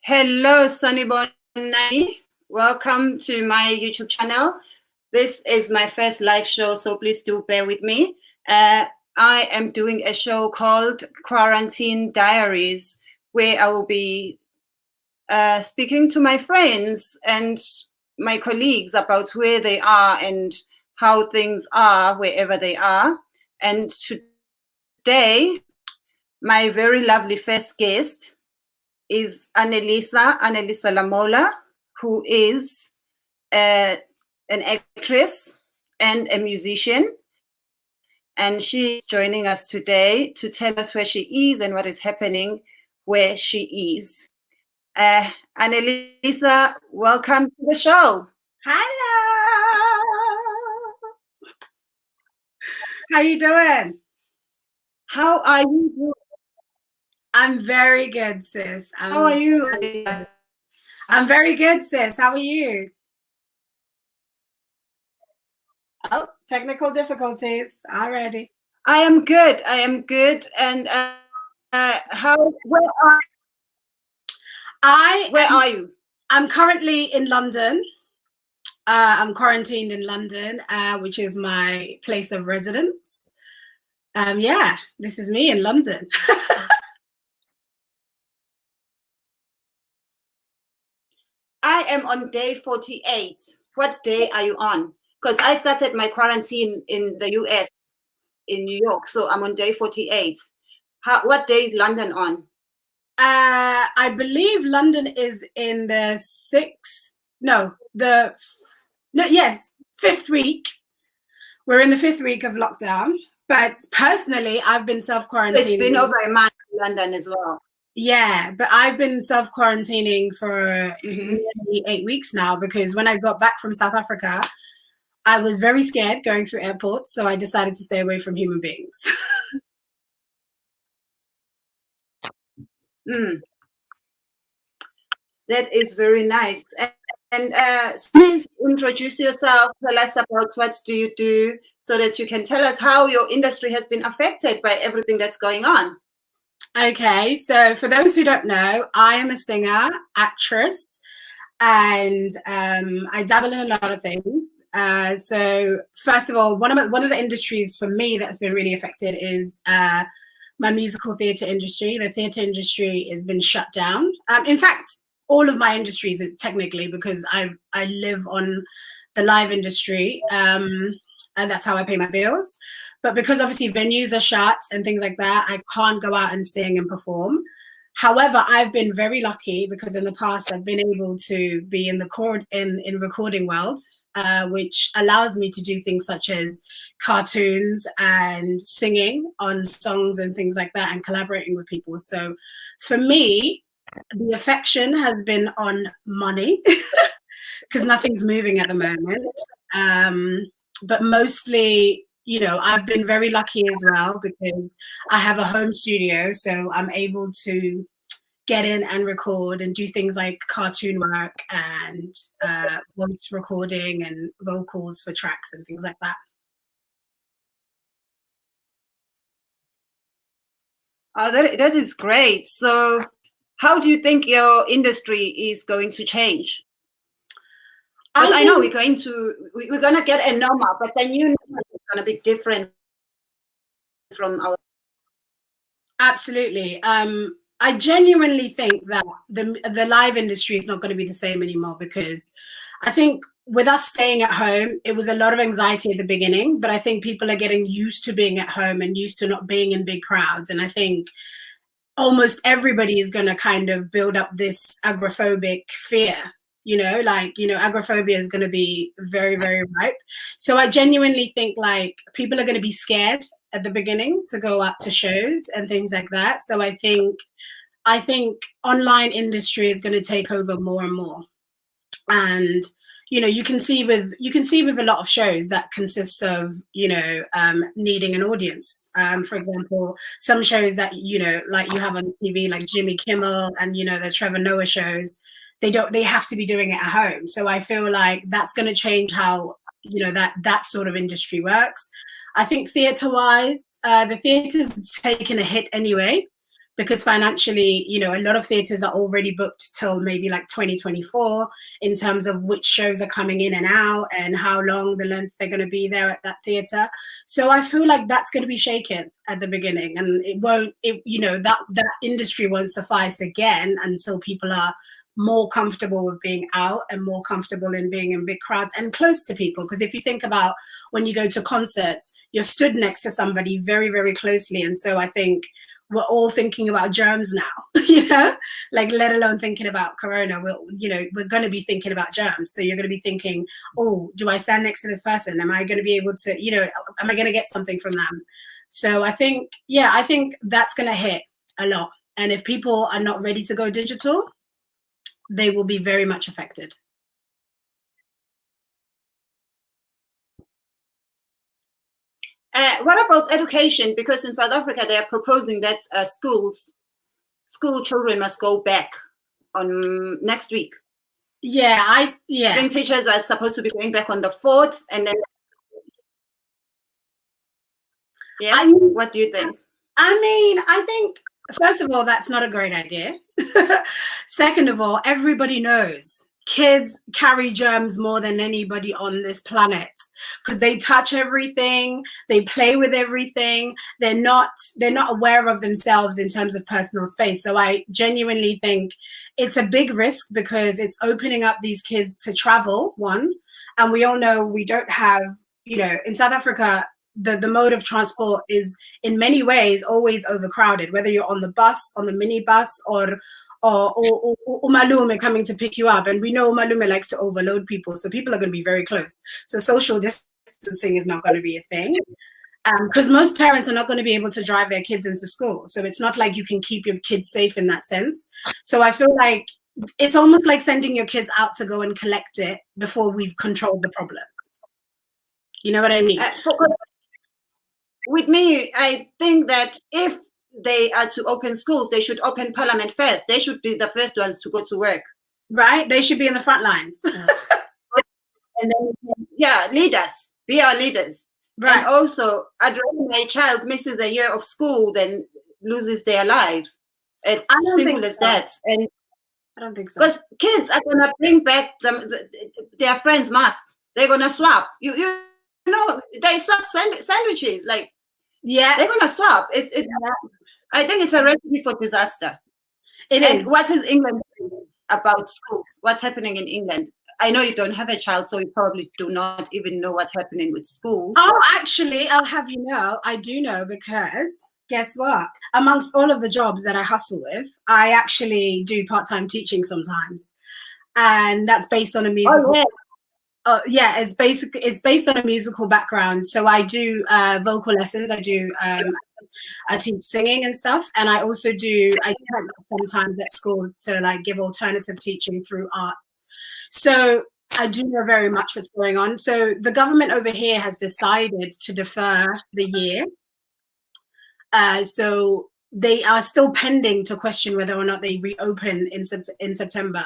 Hello, Sanibonani. Welcome to my YouTube channel. This is my first live show, so please do bear with me. I am doing a show called Quarantine Diaries, where I will be speaking to my friends and my colleagues about where they are and how things are wherever they are. And today, my very lovely first guest is Anelisa Lamola, who is an actress and a musician. And she's joining us today to tell us where she is and what is happening where she is. Anelisa, welcome to the show. Hello. How you doing? How are you doing? I'm very good, sis. How are you? I'm very good, sis. How are you? Oh, technical difficulties already. I am good. I am good. And where are you? I'm currently in London. I'm quarantined in London, which is my place of residence. Yeah, this is me in London. I am on day 48. What day are you on? Because I started my quarantine in the US, in New York, so I'm on day 48. What day is London on? I believe London is in the fifth week. We're in the 5th week of lockdown. But personally, I've been self-quarantining. It's been over a month in London as well. Yeah, but I've been self-quarantining for nearly 8 weeks now, because when I got back from South Africa, I was very scared going through airports, so I decided to stay away from human beings. That is very nice. And please introduce yourself. Tell us about what do you do, so that you can tell us how your industry has been affected by everything that's going on. Okay, so for those who don't know, I am a singer, actress, and I dabble in a lot of things. So first of all, one of the industries for me that's been really affected is my musical theatre industry. The theatre industry has been shut down. In fact, all of my industries technically, because I live on the live industry, and that's how I pay my bills. But because obviously venues are shut and things like that, I can't go out and sing and perform. However, I've been very lucky, because in the past I've been able to be in the recording world, which allows me to do things such as cartoons and singing on songs and things like that, and collaborating with people. So for me, the affection has been on money, because nothing's moving at the moment. But mostly, I've been very lucky as well, because I have a home studio, so I'm able to get in and record and do things like cartoon work and voice recording and vocals for tracks and things like that. Oh, that is great. So how do you think your industry is going to change? Because I know we're going to get a normal, but the new normal is going to be different from our. Absolutely. I genuinely think that the live industry is not going to be the same anymore, because I think with us staying at home, it was a lot of anxiety at the beginning, but I think people are getting used to being at home and used to not being in big crowds. And I think almost everybody is going to kind of build up this agoraphobic fear. Agoraphobia is going to be very, very ripe. So I genuinely think like people are going to be scared at the beginning to go out to shows and things like that. So I think online industry is going to take over more and more. And you can see with a lot of shows that consists of needing an audience. For example, some shows that like you have on TV, like Jimmy Kimmel and the Trevor Noah shows, they have to be doing it at home. So I feel like that's going to change how that sort of industry works. I think theatre wise, the theatre's taken a hit anyway, because financially, you know, a lot of theatres are already booked till maybe like 2024 in terms of which shows are coming in and out and how long the length they're going to be there at that theatre. So I feel like that's going to be shaken at the beginning, and it won't, you know, that industry won't suffice again until people are more comfortable with being out and more comfortable in being in big crowds and close to people. Because if you think about when you go to concerts, you're stood next to somebody very, very closely. And so I think we're all thinking about germs now, you know, like let alone thinking about corona. We're going to be thinking about germs. So you're going to be thinking, oh, do I stand next to this person? Am I going to be able to, you know, am I going to get something from them? So I think that's going to hit a lot. And if people are not ready to go digital, they will be very much affected. What about education? Because in South Africa, they are proposing that school children must go back on next week. Yeah, Then teachers are supposed to be going back on the 4th, and then what do you think? I think, first of all, that's not a great idea. Second of all, everybody knows kids carry germs more than anybody on this planet because they touch everything, they play with everything, they're not aware of themselves in terms of personal space. So I genuinely think it's a big risk because it's opening up these kids to travel, one, and we all know we don't have, you know, in South Africa, the mode of transport is in many ways always overcrowded, whether you're on the bus, on the minibus, or Umalume coming to pick you up. And we know Umalume likes to overload people, so people are going to be very close. So social distancing is not going to be a thing because most parents are not going to be able to drive their kids into school. So it's not like you can keep your kids safe in that sense. So I feel like it's almost like sending your kids out to go and collect it before we've controlled the problem. You know what I mean? With me, I think that if they are to open schools, they should open Parliament first. They should be the first ones to go to work. Right? They should be in the front lines. And then, leaders. Be our leaders. Right. And also, I'd rather my child misses a year of school than loses their lives. It's simple as that. And I don't think so. Because kids are going to bring back their friends' masks. They're going to swap. You know, they swap sandwiches. Like, they're going to swap. I think it's a recipe for disaster. It is. What is England doing about schools? What's happening in England? I know you don't have a child, so you probably do not even know what's happening with schools. Oh, actually, I'll have you know, I do know, because guess what? Amongst all of the jobs that I hustle with, I actually do part-time teaching sometimes. And that's based on a musical. Oh, yeah. It's based on a musical background. So I do vocal lessons. I do I teach singing and stuff, and I also I sometimes at school to like give alternative teaching through arts. So I do know very much what's going on. So the government over here has decided to defer the year. So they are still pending to question whether or not they reopen in September.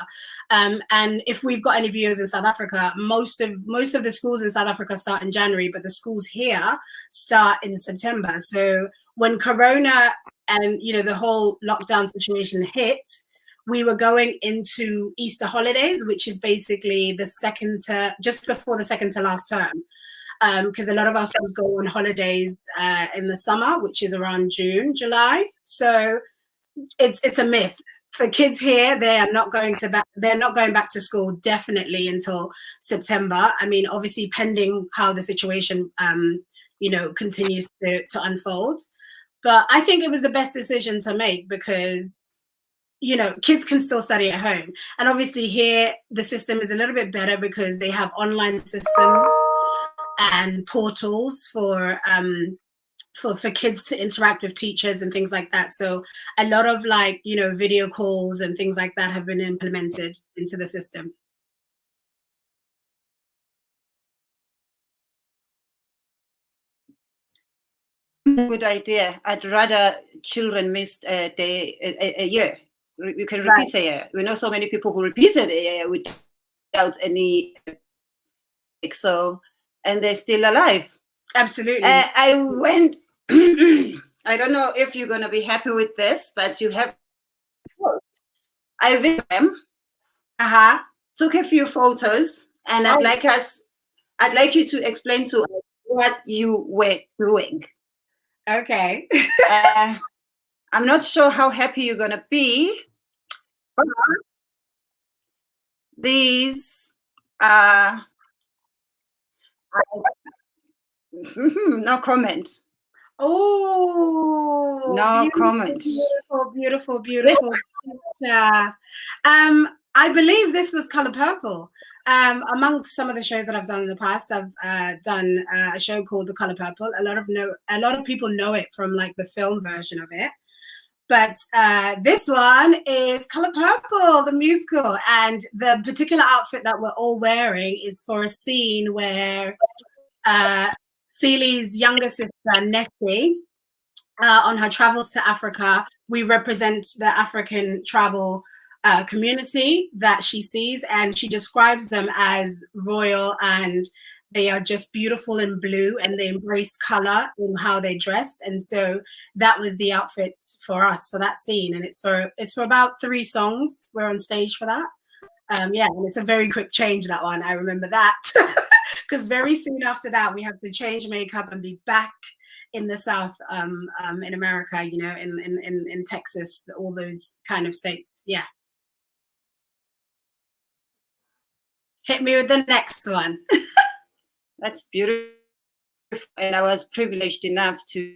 And if we've got any viewers in South Africa, most of the schools in South Africa start in January, but the schools here start in September. So when Corona and, you know, the whole lockdown situation hit, we were going into Easter holidays, which is basically just before the second to last term. Because a lot of our schools go on holidays in the summer, which is around June, July. So it's a myth for kids here. They are not going back to school definitely until September. I mean, obviously, pending how the situation you know, continues to unfold. But I think it was the best decision to make because, you know, kids can still study at home. And obviously here the system is a little bit better because they have online systems and portals for kids to interact with teachers and things like that. So a lot of, like, you know, video calls and things like that have been implemented into the system. Good idea. I'd rather children missed a year. You can repeat a year. We know so many people who repeated a year without any, and they're still alive. Absolutely. I went I don't know if you're gonna be happy with this, but you have. I visited them. Took a few photos, and I'd like you to explain to us what you were doing. Okay. I'm not sure how happy you're gonna be, but these are no comment. Oh, no comment. Beautiful. Yeah. I believe this was Color Purple. Amongst some of the shows that I've done in the past, I've done a show called The Color Purple. A lot of people know it from like the film version of it. But this one is Color Purple, the musical, and the particular outfit that we're all wearing is for a scene where Celi's younger sister, Nettie, on her travels to Africa, we represent the African travel community that she sees, and she describes them as royal, and they are just beautiful in blue, and they embrace color in how they dressed. And so that was the outfit for us for that scene, and it's for about 3 songs. We're on stage for that. Yeah, and it's a very quick change, that one. I remember that because very soon after that we have to change makeup and be back in the South, in America, you know, in Texas, all those kind of states. Yeah. Hit me with the next one. That's beautiful. And I was privileged enough to.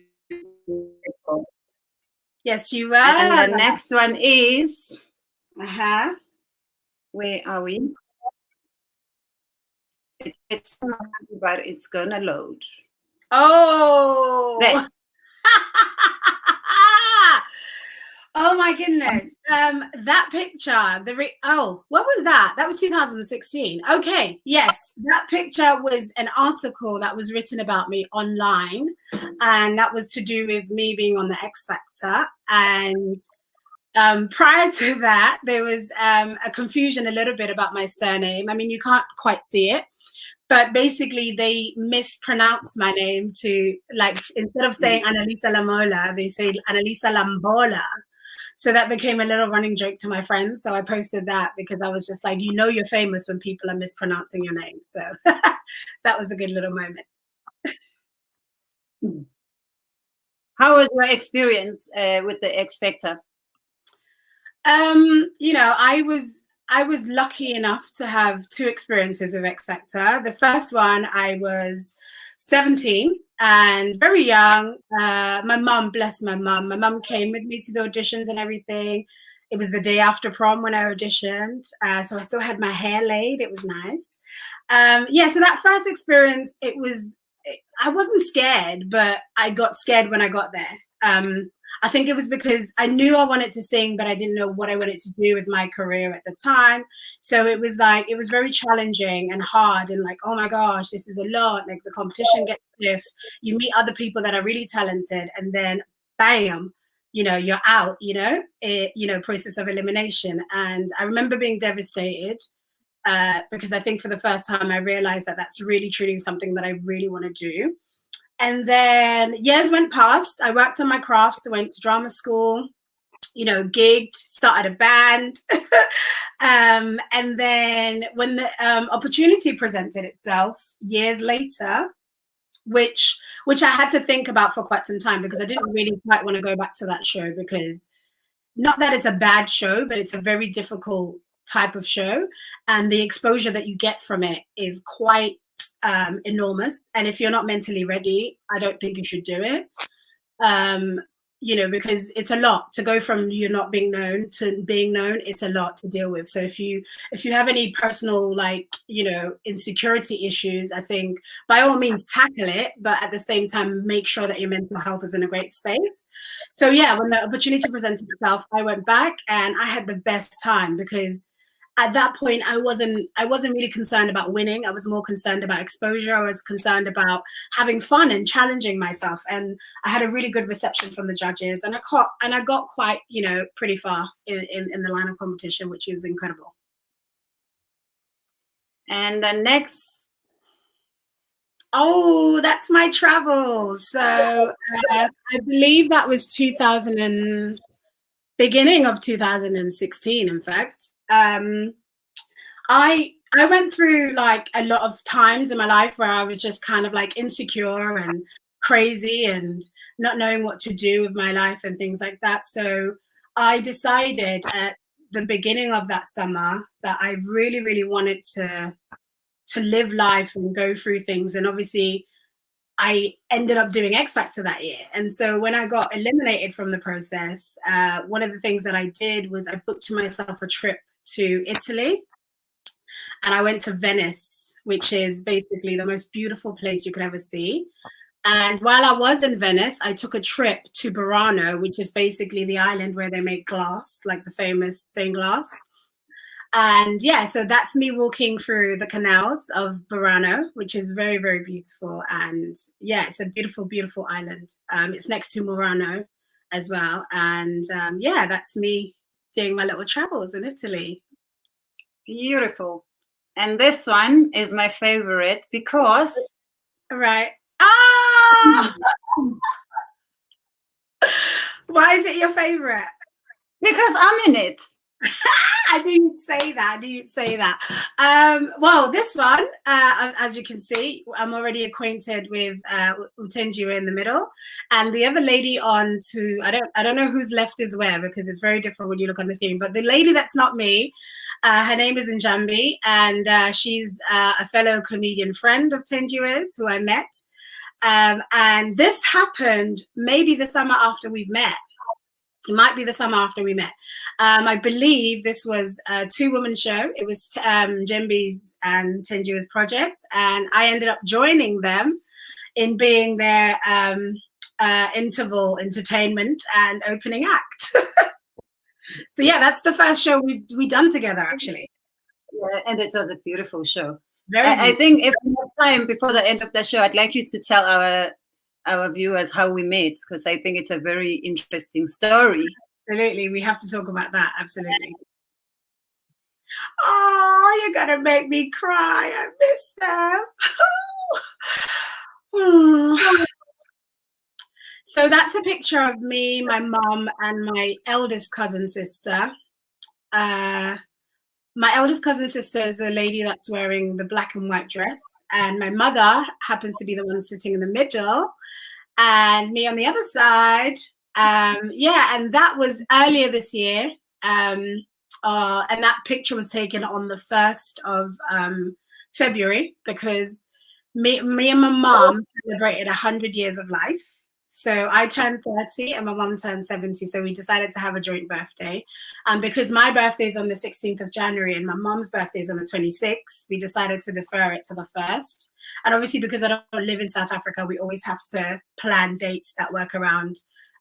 Yes, you were. And the next one is. Where are we? It's but it's gonna load. Oh. There. Oh my goodness. That picture, what was that? That was 2016. Okay, yes. That picture was an article that was written about me online, and that was to do with me being on the X Factor. And prior to that, there was a confusion a little bit about my surname. I mean, you can't quite see it, but basically they mispronounce my name to, like, instead of saying Anelisa Lamola, they say Anelisa Lamola. So that became a little running joke to my friends. So I posted that because I was just like, you know, you're famous when people are mispronouncing your name. So that was a good little moment. How was your experience with the X Factor? You know, I was lucky enough to have 2 experiences with X Factor. The first one, I was 17 and very young. My mum, bless my mum came with me to the auditions and everything. It was the day after prom when I auditioned. So I still had my hair laid. It was nice. Yeah, so that first experience, I wasn't scared, but I got scared when I got there. I think it was because I knew I wanted to sing, but I didn't know what I wanted to do with my career at the time. So it was very challenging and hard, and like, oh my gosh, this is a lot. Like, the competition gets stiff. You meet other people that are really talented, and then bam, you know, you're out, process of elimination. And I remember being devastated because I think for the first time I realized that that's really, truly something that I really want to do. And then years went past. I worked on my craft. I went to drama school, you know, gigged, started a band. And then when the opportunity presented itself years later, which I had to think about for quite some time, because I didn't really quite want to go back to that show, because not that it's a bad show, but it's a very difficult type of show. And the exposure that you get from it is quite enormous. And if you're not mentally ready, I don't think you should do it. You know, because it's a lot to go from you not being known to being known. It's a lot to deal with. So if you have any personal, like, you know, insecurity issues, I think by all means tackle it, but at the same time, make sure that your mental health is in a great space. So yeah, when the opportunity presented itself, I went back and I had the best time, because at that point, I wasn't really concerned about winning. I was more concerned about exposure. I was concerned about having fun and challenging myself. And I had a really good reception from the judges, and I got quite, you know, pretty far in the line of competition, which is incredible. And the next Oh, that's my travels. So I believe that was 2000 and beginning of 2016. In fact, I went through like a lot of times in my life where I was just kind of like insecure and crazy and not knowing what to do with my life and things like that. So I decided at the beginning of that summer that I really, really wanted to live life and go through things. And obviously I ended up doing X Factor that year. And so when I got eliminated from the process, one of the things that I did was I booked myself a trip to Italy. And I went to Venice, which is basically the most beautiful place you could ever see. And while I was in Venice, I took a trip to Burano, which is basically the island where they make glass, like the famous stained glass. And yeah, so that's me walking through the canals of Burano, which is very, very beautiful. And yeah, it's a beautiful, beautiful island. It's next to Murano as well. And yeah, that's me doing my little travels in Italy. Beautiful. And this one is my favorite because... Right. Ah! Why is it your favorite? Because I'm in it. I knew you'd say that. Well, this one, as you can see, I'm already acquainted with Thenjiwe in the middle, and the other lady on to I don't know who's left is where, because it's very different when you look on the screen. But the lady that's not me, her name is Njambi, and she's a fellow comedian friend of Thenjiwe's who I met. And this happened maybe the summer after we've met. It might be the summer after we met. I believe this was a two-woman show. It was Jembi's and Thenjiwe's project, and I ended up joining them in being their interval entertainment and opening act. So yeah, that's the first show we've done together, actually. Yeah, and it was a beautiful show. Very I think if we have time before the end of the show, I'd like you to tell our viewers how we met, because I think it's a very interesting story. Absolutely, we have to talk about that. Absolutely. Oh, you're gonna make me cry. I miss them. So that's a picture of me, my mom, and my eldest cousin sister. My eldest cousin sister is the lady that's wearing the black and white dress, and my mother happens to be the one sitting in the middle, and me on the other side. Yeah, and that was earlier this year, and that picture was taken on the 1st of February, because me and my mom celebrated 100 years of life. So I turned 30 and my mom turned 70. So we decided to have a joint birthday. And because my birthday is on the 16th of January and my mom's birthday is on the 26th, we decided to defer it to the 1st. And obviously, because I don't live in South Africa, we always have to plan dates that work around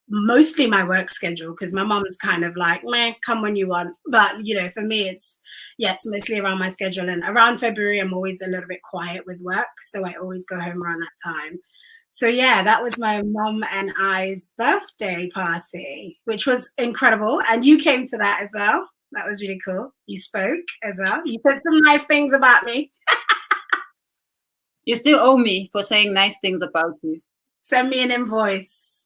mostly my work schedule, because my mom is kind of like, meh, come when you want. But, you know, for me, it's mostly around my schedule. And around February, I'm always a little bit quiet with work. So I always go home around that time. So yeah, that was my mom and I's birthday party, which was incredible. And you came to that as well. That was really cool. You spoke as well. You said some nice things about me. You still owe me for saying nice things about you. Send me an invoice.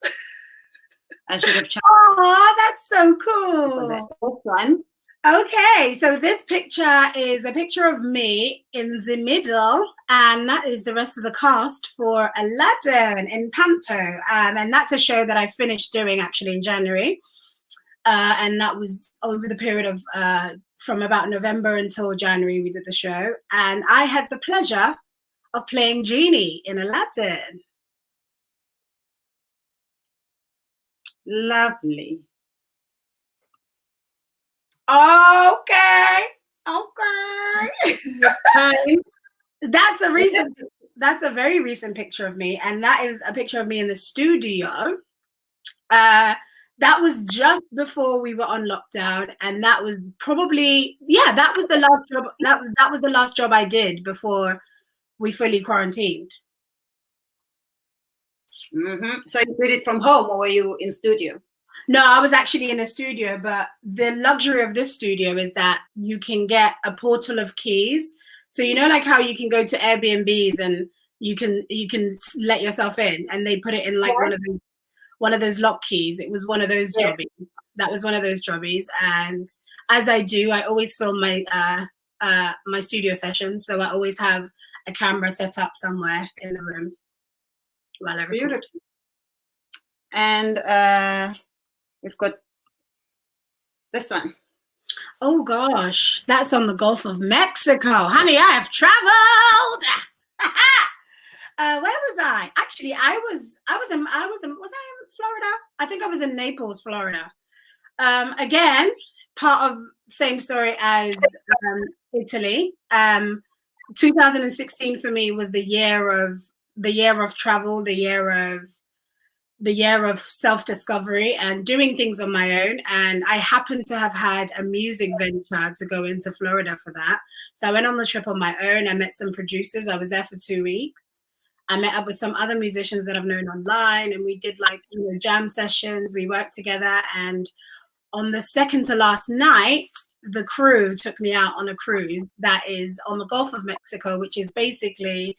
I should have checked. Oh, that's so cool. This one. Okay, so this picture is a picture of me in the middle, and that is the rest of the cast for Aladdin in Panto. And that's a show that I finished doing actually in January. And that was over the period of from about November until January, we did the show. And I had the pleasure of playing Genie in Aladdin. Lovely. Okay. That's a very recent picture of me, and that is a picture of me in the studio. That was just before we were on lockdown, and that was probably that was the last job. That was the last job I did before we fully quarantined. Mm-hmm. So you did it from home, or were you in studio? No, I was actually in a studio, but the luxury of this studio is that you can get a portal of keys. So you know, like how you can go to Airbnbs and you can let yourself in, and they put it in like one of those lock keys. It was one of those jobbies. That was one of those jobbies. And as I do, I always film my my studio sessions. So I always have a camera set up somewhere in the room while I record. Beautiful. And we've got this one. Oh gosh, that's on the Gulf of Mexico. Honey, I have traveled. Where was I? Actually, was I in Florida? I think I was in Naples, Florida. Again, part of same story as Italy. 2016 for me was the year of travel, the year of self-discovery and doing things on my own. And I happened to have had a music venture to go into Florida for that. So I went on the trip on my own. I met some producers. I was there for 2 weeks. I met up with some other musicians that I've known online, and we did jam sessions. We worked together. And on the second to last night, the crew took me out on a cruise that is on the Gulf of Mexico, which is basically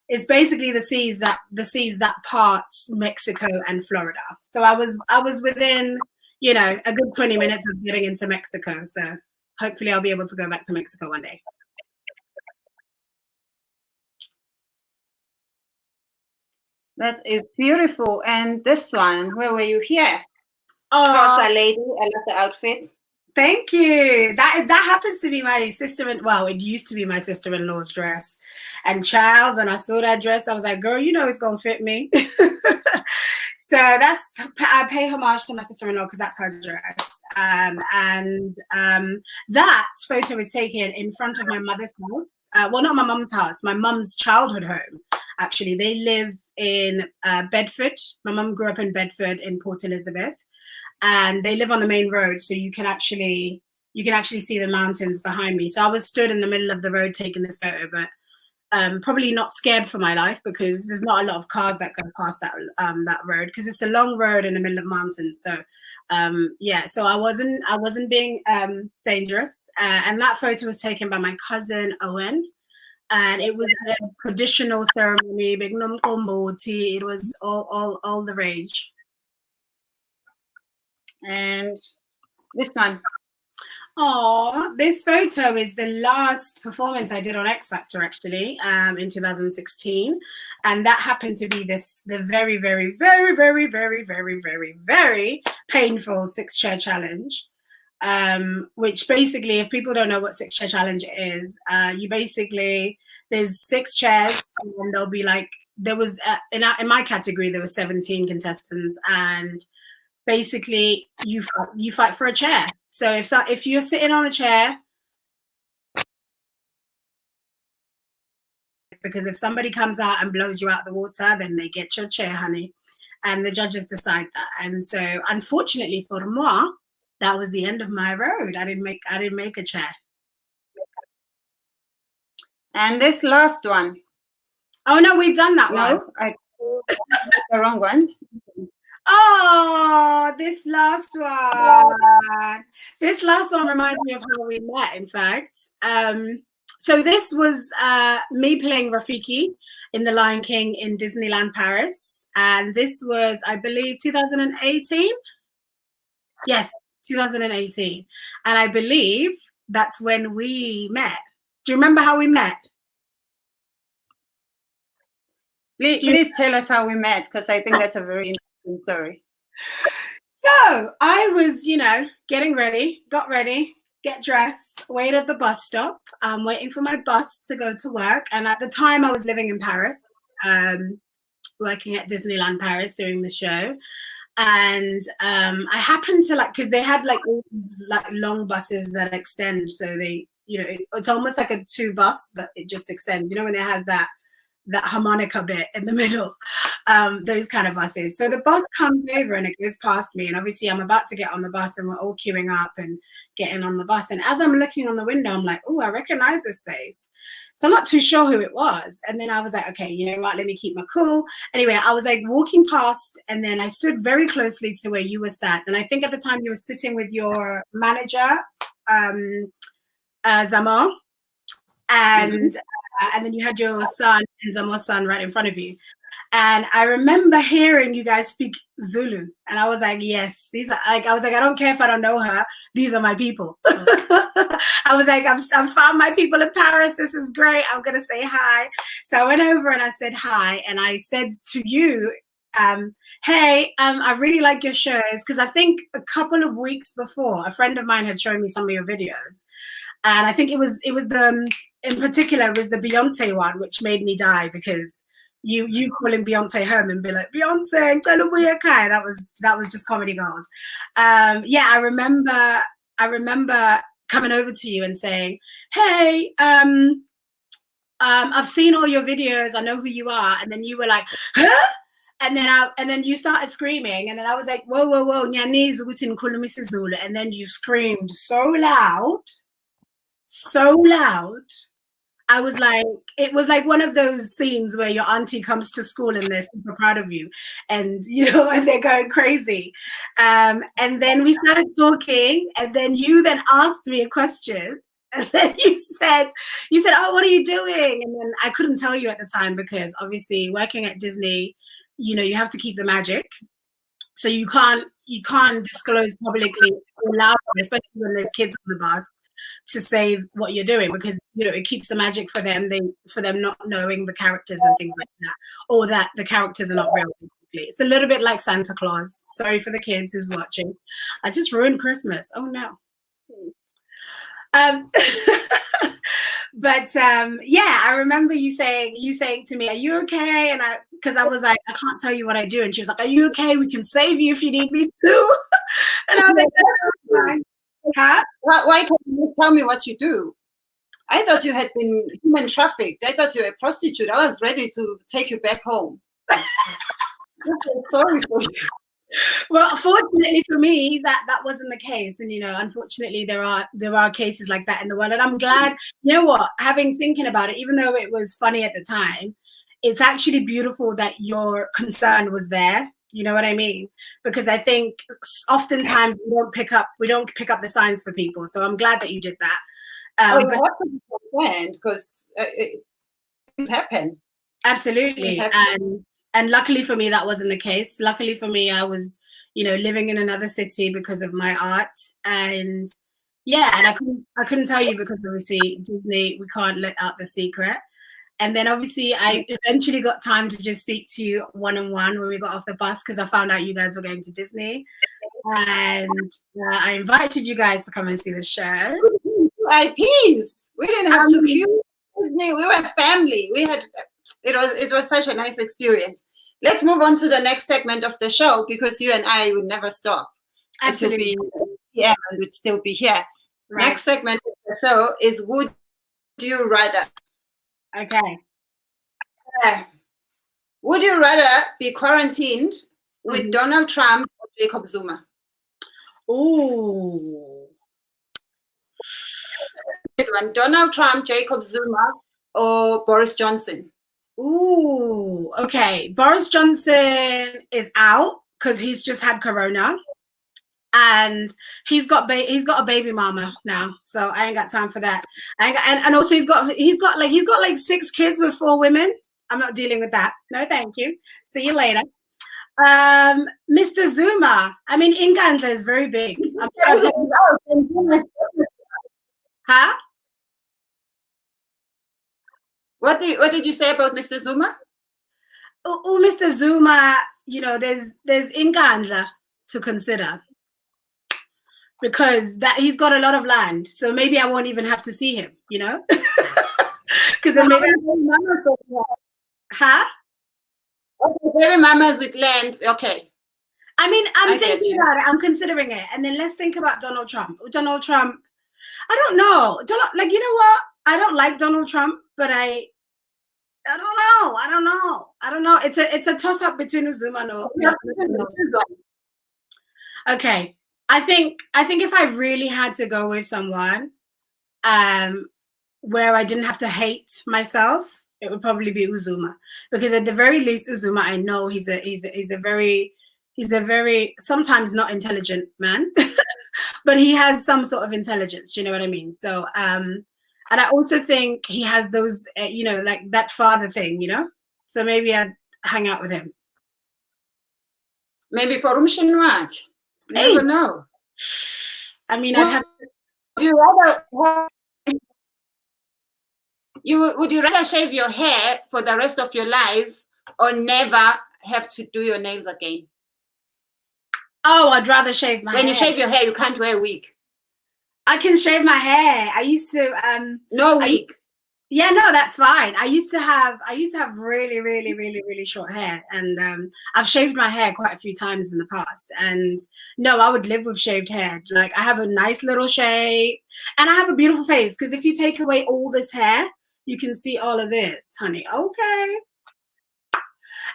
the seas that part Mexico and Florida. So I was within, a good 20 minutes of getting into Mexico. So hopefully I'll be able to go back to Mexico one day. That is beautiful. And this one, where were you here? Oh, Casa lady, I love the outfit. Thank you. That happens to be my sister-in-law. It used to be my sister-in-law's dress. And child, when I saw that dress, I was like, girl, it's going to fit me. So I pay homage to my sister-in-law because that's her dress. That photo was taken in front of my mother's house. Well, not my mum's house, my mum's childhood home. Actually, they live in Bedford. My mum grew up in Bedford in Port Elizabeth. And they live on the main road, so you can actually see the mountains behind me. So I was stood in the middle of the road taking this photo, but probably not scared for my life because there's not a lot of cars that go past that road because it's a long road in the middle of mountains. So so I wasn't being dangerous. And that photo was taken by my cousin Owen, and it was a traditional ceremony. Big num combo tea. It was all the rage. And this one. Oh, this photo is the last performance I did on X Factor, actually, in 2016. And that happened to be the very, very, very, very, very, very, very, very painful 6-chair challenge. Which basically, if people don't know what 6-chair challenge is, there's 6 chairs, and there'll be there was, in my category, there were 17 contestants, and basically you fight for a chair. So if you're sitting on a chair, because if somebody comes out and blows you out of the water, then they get your chair, honey, and the judges decide that. And so unfortunately for moi, that was the end of my road. I didn't make a chair. And this last one. Oh no, we've done that one. No, I the wrong one. Oh, this last one. This last one reminds me of how we met, in fact. So this was me playing Rafiki in The Lion King in Disneyland Paris. And this was, I believe, 2018. Yes, 2018. And I believe that's when we met. Do you remember how we met? Please tell us how we met, because I think that's a very interesting story. So I was, getting ready, got ready, get dressed, wait at the bus stop, waiting for my bus to go to work. And at the time I was living in Paris, working at Disneyland Paris doing the show. And I happened to because they had all these long buses that extend. So they, it's almost like a 2 bus, but it just extends, when it has that harmonica bit in the middle, those kind of buses. So the bus comes over and it goes past me, and obviously I'm about to get on the bus and we're all queuing up and getting on the bus. And as I'm looking on the window, I'm like, oh, I recognize this face. So I'm not too sure who it was. And then I was like, okay, you know what, let me keep my cool. Anyway, I was walking past, and then I stood very closely to where you were sat. And I think at the time you were sitting with your manager, Zamar. And and then you had your son, Nzamo's son, right in front of you. And I remember hearing you guys speak Zulu, and I was like, yes, these are like, I was like, I don't care if I don't know her, these are my people. I was like, I've found my people in Paris. This is great. I'm gonna say hi. So I went over and I said hi, and I said to you, hey, I really like your shows, because I think a couple of weeks before, a friend of mine had shown me some of your videos, and I think it was the, in particular, it was the Beyonce one, which made me die, because you calling Beyonce home and be like, Beyonce, that was just comedy gold. Yeah, I remember coming over to you and saying, hey, I've seen all your videos, I know who you are. And then you were like, huh? And then you started screaming, and then I was like, whoa, whoa, whoa, Nyani Zugutin Kulumisi Zulu. And then you screamed so loud. I was like, it was like one of those scenes where your auntie comes to school and they're super proud of you, and and they're going crazy. And then we started talking, and then you then asked me a question, and then you said, oh, what are you doing? And then I couldn't tell you at the time, because obviously working at Disney, you have to keep the magic. So you can't disclose publicly, especially when there's kids on the bus, to say what you're doing, because it keeps the magic for them. For them not knowing the characters and things like that, or that the characters are not real. Basically, it's a little bit like Santa Claus. Sorry for the kids who's watching. I just ruined Christmas. Oh no. But yeah, I remember you saying to me, "Are you okay?" And because I was like, "I can't tell you what I do," and she was like, "Are you okay? We can save you if you need me to." And I was like, "No, huh? Why can't you tell me what you do? I thought you had been human trafficked. I thought you were a prostitute. I was ready to take you back home." Sorry for you. Well, fortunately for me, that wasn't the case, and unfortunately there are cases like that in the world, and I'm glad. You know what? Thinking about it, even though it was funny at the time, it's actually beautiful that your concern was there. You know what I mean? Because I think oftentimes we don't pick up the signs for people. So I'm glad that you did that. You have to be concerned, because it happened. Absolutely. And luckily for me, that wasn't the case. Luckily for me, I was, living in another city because of my art. And yeah, and I couldn't tell you, because obviously Disney, we can't let out the secret. And then obviously I eventually got time to just speak to you one-on-one when we got off the bus, because I found out you guys were going to Disney. And I invited you guys to come and see the show. IPs. We didn't have to queue Disney. We were family. We had... It was such a nice experience. Let's move on to the next segment of the show, because you and I would never stop. Absolutely. Yeah, and we'd still be here. Right. Next segment of the show is Would You Rather? Okay. Would you rather be quarantined with Donald Trump or Jacob Zuma? Ooh. Donald Trump, Jacob Zuma, or Boris Johnson? Ooh, okay. Boris Johnson is out because he's just had corona, and he's got a baby mama now, so I ain't got time for that. And also he's got like 6 kids with 4 women. I'm not dealing with that. No, thank you. See you later. Mr. Zuma. I mean, Ingandla is very big. Huh? What did you say about Mr. Zuma? Oh, Mr. Zuma, there's Ingandla to consider, because that he's got a lot of land, so maybe I won't even have to see him, because then maybe huh? Okay, baby mamas with land. Okay. I mean, I'm thinking about it. I'm considering it, and then let's think about Donald Trump. Donald Trump, I don't know. You know what? I don't like Donald Trump, but I don't know. It's a toss up between Zuma and Okay. I think if I really had to go with someone, where I didn't have to hate myself, it would probably be Uzuma, because at the very least, Uzuma, I know he's a very sometimes not intelligent man, but he has some sort of intelligence. Do you know what I mean? So I And I also think he has those, like that father thing, So maybe I'd hang out with him. Maybe for Rumshinwak. You Hey! never know. I mean, I'd have. Would you rather shave your hair for the rest of your life or never have to do your nails again? Oh, I'd rather shave my hair. When you shave your hair, you can't wear a wig. I can shave my hair. I used to no wig. Yeah, no, that's fine. I used to have really, really, really, really short hair, and I've shaved my hair quite a few times in the past. And no, I would live with shaved hair. Like, I have a nice little shape, and I have a beautiful face. Because if you take away all this hair, you can see all of this, honey. Okay.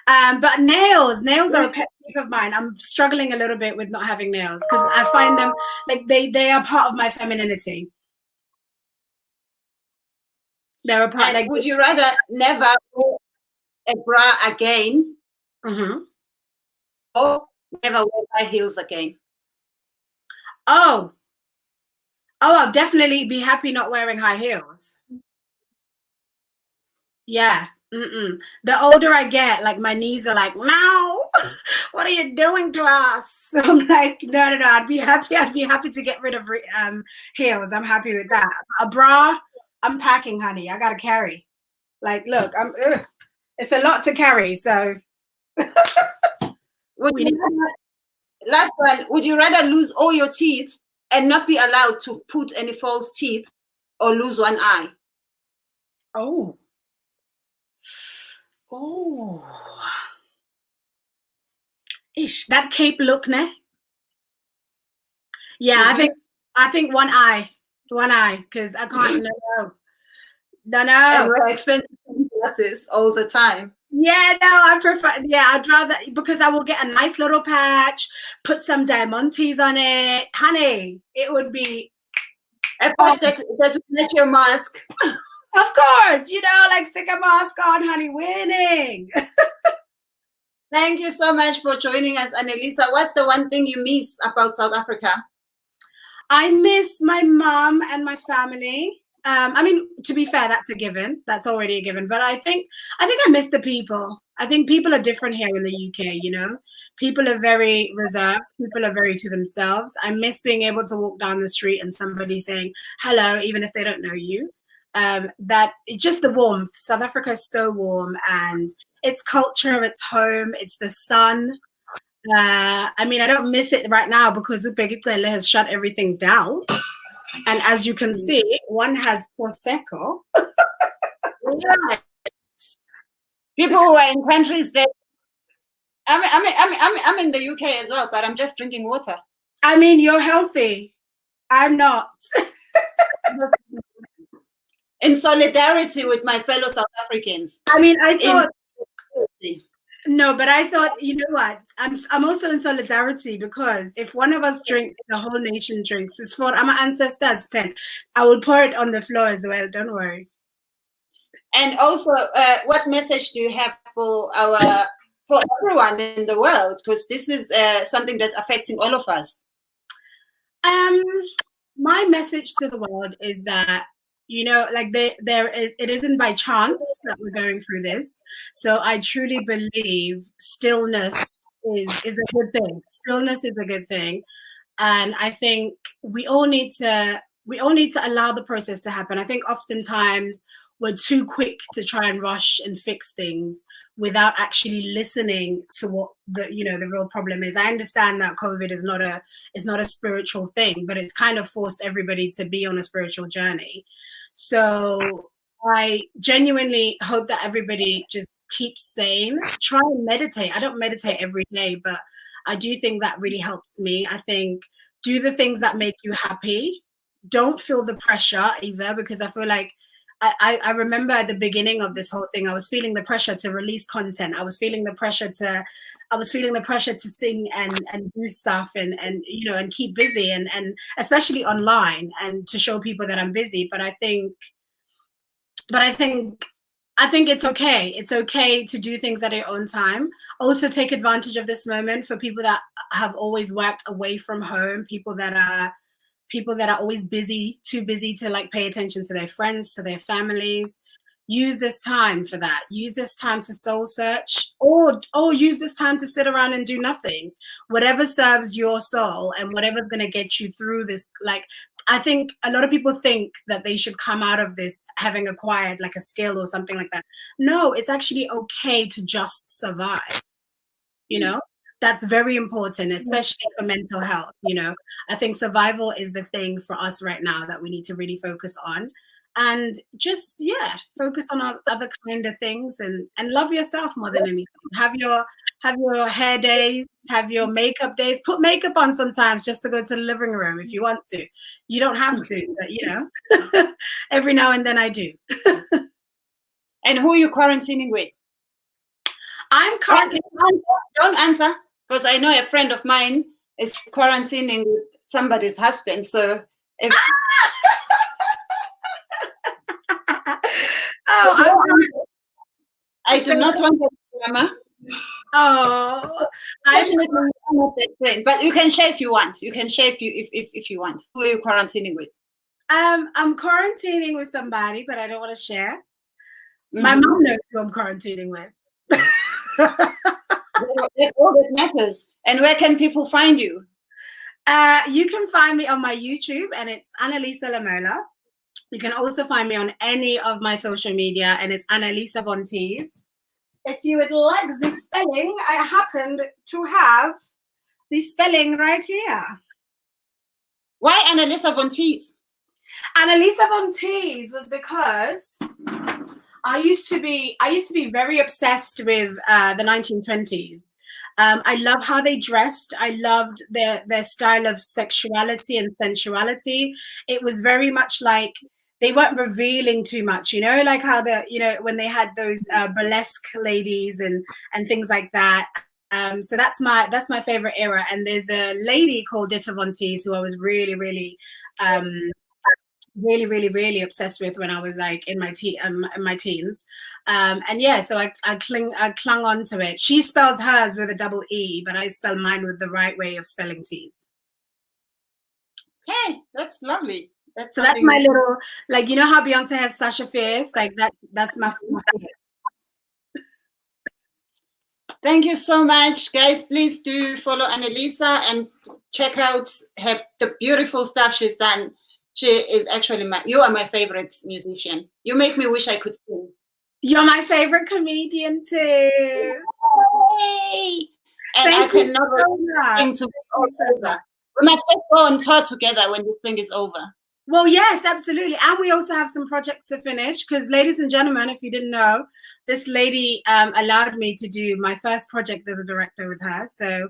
But nails are a pet peeve of mine. I'm struggling a little bit with not having nails because I find them like they are part of my femininity. They're a part. Like, would you rather never wear a bra again, or never wear high heels again? Oh, I'll definitely be happy not wearing high heels. Yeah. The older I get, like, my knees are like, no, what are you doing to us? So I'm like, no. I'd be happy to get rid of heels. I'm happy with that. A bra, I'm packing, honey. I gotta carry. Like, look, it's a lot to carry. So last one, would you rather lose all your teeth and not be allowed to put any false teeth, or lose one eye? Ish, that cape look, ne? Yeah, I think one eye, because I can't. No. And wear expensive glasses all the time. Yeah, no, I prefer. Yeah, I'd rather, because I will get a nice little patch, put some diamantes on it, honey. It would be a patch that would match your mask. Of course, like, stick a mask on, honey. Winning. Thank you so much for joining us, Anelisa. What's the one thing you miss about South Africa? I miss my mom and my family. I mean, to be fair, that's a given. That's already a given. But I think I miss the people. I think people are different here in the UK, People are very reserved. People are very to themselves. I miss being able to walk down the street and somebody saying hello, even if they don't know you. That just the warmth. South Africa is so warm, and it's culture, it's home, it's the sun. I mean, I don't miss it right now because Ubegitele has shut everything down. And as you can see, one has Prosecco. Yeah. People who are in countries that I'm in the UK as well, but I'm just drinking water. I mean, you're healthy. I'm not. In solidarity with my fellow South Africans. I mean, I thought. No, but I thought, you know what? I'm also in solidarity, because if one of us drinks, the whole nation drinks. It's for our ancestors' pen. I will pour it on the floor as well. Don't worry. And also, what message do you have for everyone in the world? Because this is something that's affecting all of us. My message to the world is that, like, it isn't by chance that we're going through this. So I truly believe stillness is a good thing. Stillness is a good thing. And I think we all need to allow the process to happen. I think oftentimes we're too quick to try and rush and fix things without actually listening to what the real problem is. I understand that COVID is not a spiritual thing, but it's kind of forced everybody to be on a spiritual journey. So I genuinely hope that everybody just keeps sane. Try and meditate. I don't meditate every day, but I do think that really helps me. I think do the things that make you happy. Don't feel the pressure either, because I feel like I remember at the beginning of this whole thing, I was feeling the pressure to release content. I was feeling the pressure to sing and do stuff and keep busy and especially online, and to show people that I'm busy. But I think it's okay. It's okay to do things at your own time. Also, take advantage of this moment for people that have always worked away from home, people that are people that are always busy, too busy to like pay attention to their friends, to their families. Use this time for that. Use this time to soul search, or use this time to sit around and do nothing. Whatever serves your soul and whatever's going to get you through this. Like, I think a lot of people think that they should come out of this having acquired like a skill or something like that. No, it's actually okay to just survive. You know, that's very important, especially for mental health. You know, I think survival is the thing for us right now that we need to really focus on. And just focus on other kind of things, and love yourself more than anything. Have your hair days, have your makeup days. Put makeup on sometimes just to go to the living room if you want to. You don't have to, but you know, every now and then I do. And who are you quarantining with? I'm currently. Don't answer, because I know a friend of mine is quarantining with somebody's husband. So if I do not want to drama. I'm not that friend, but you can share if you want. You can share if you want. Who are you quarantining with? I'm quarantining with somebody, but I don't want to share. My mom knows who I'm quarantining with. That's all that matters. And where can people find you? You can find me on my YouTube, and it's Anelisa Lamola. You can also find me on any of my social media, and it's Anelisa Von Tees. If you would like the spelling, I happened to have the spelling right here. Why Anelisa Von Tees? Anelisa Von Tees was because I used to be very obsessed with the 1920s. I love how they dressed. I loved their style of sexuality and sensuality. It was very much like they weren't revealing too much, you know, like how when they had those burlesque ladies and things like that. So that's my favorite era. And there's a lady called Ditta Von Tees who I was really, really obsessed with when I was like in my teens. And yeah, so I clung on to it. She spells hers with a double E, but I spell mine with the right way of spelling T's. Okay, that's lovely. So that's my little, like, you know how Beyonce has Sasha Fierce? Like that's my Thank you so much, guys. Please do follow Anelisa and check out the beautiful stuff she's done. She is actually you are my favorite musician. You make me wish I could sing. You're my favorite comedian too. Yay! And I cannot wait to be over. We must go on tour together when this thing is over. Well, yes, absolutely. And we also have some projects to finish because, ladies and gentlemen, if you didn't know, this lady allowed me to do my first project as a director with her. So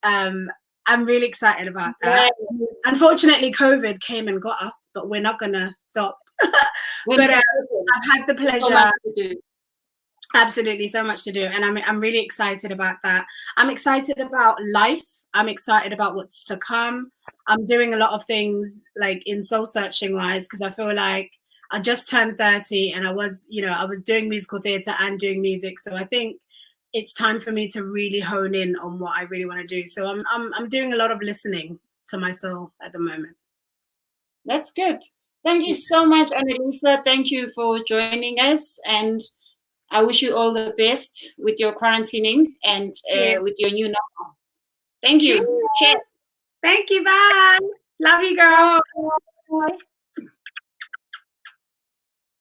I'm really excited about that. Yeah. Unfortunately, COVID came and got us, but we're not going to stop. But I've had the pleasure. Absolutely, so much to do. And I'm really excited about that. I'm excited about life. I'm excited about what's to come. I'm doing a lot of things like in soul searching wise, because I feel like I just turned 30 and I was doing musical theatre and doing music. So I think it's time for me to really hone in on what I really want to do. So I'm doing a lot of listening to my soul at the moment. That's good. Thank you so much, Anelisa. Thank you for joining us. And I wish you all the best with your quarantining and with your new normal. Thank you. Cheers. Thank you. Bye. Love you, girl. Bye.